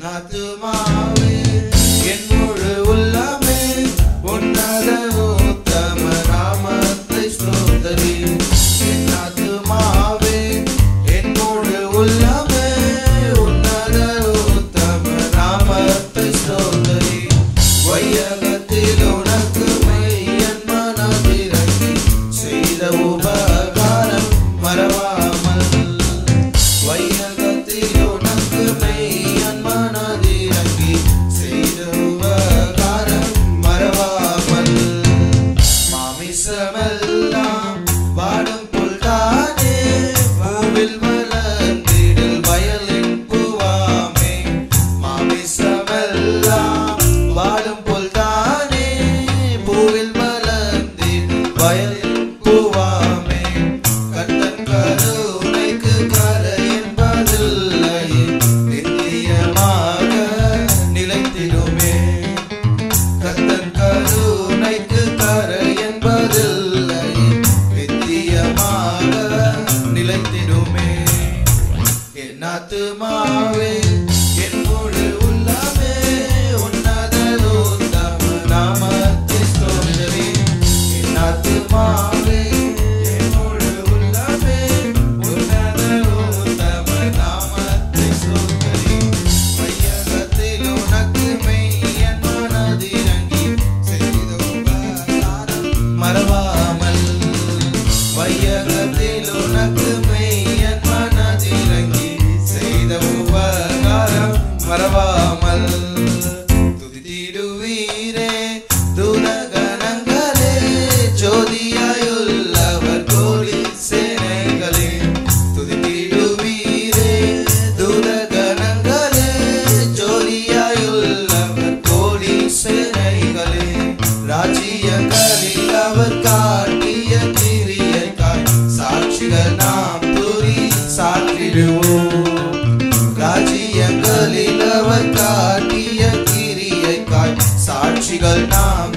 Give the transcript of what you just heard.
ஆத்துமாவே என் முழு உள்ளமே உன்னத உத்தம நாமத்தை ஸ்தோத்திரி. என் ஆத்துமாவே என் முழு உள்ளமே உன்னத உத்தம நாமத்தை ஸ்தோத்திரி. வையகத்தில் உனக்கு மெய்யன் மனதிறங்கி செய்த உபகாரம் மறவாமல். வையகத்தில் உனக்கு மெய்யன் மனதிறங்கி செய்த உபகாரம் மறவாமல். மாமிசமெல்லாம் வாடும் புல்தானே பூவில் வளர்ந்திடல் வயலின் பூவாமே. மாமிசமெல்லாம் வாடும் புல்தானே பூவில் வளர்ந்திடல் வயலின் பூவாமே. கர்த்தன் கருணைக்கு கரை என்பதில்லையே நித்தியமாக நிலைத்திடுமே. கர்த்தன் கருணைக்கு கரை என்பதில்லையே நித்தியமாக நிலைத்திடுமே. என் ஆத்துமாவே என் முழு உள்ளமே உன்னத உத்தம நாமத்தை ஸ்தோத்திரி. என் ஆத்துமாவே என் முழு உள்ளமே உன்னத உத்தம நாமத்தை ஸ்தோத்திரி. வையகத்தில் உனக்கு மெய்யன் மனதிறங்கி செய்த உபகாரம் மறவாமல். வையகத்தில் உனக்கு மெய்யன் மனதிறங்கி செய்த உபகாரம் மறவாமல். துதித்திடுவீரே தூதகணங்களே ஜோதியாயுள்ளவர் கோடி சேனைகளே. துதித்திடுவீரே தூதகணங்களே ஜோதியாயுள்ளவர் கோடி சேனைகளே. ராஜ்யங்களில் அவர் காட்டிய கிரியைக்காய் சாட்சிகள் நாம் துதி சாற்றிடுவோம். ராஜ்யங்களில் அவர் காட்டிய கிரியைக்காய் சாட்சிகள் நாம்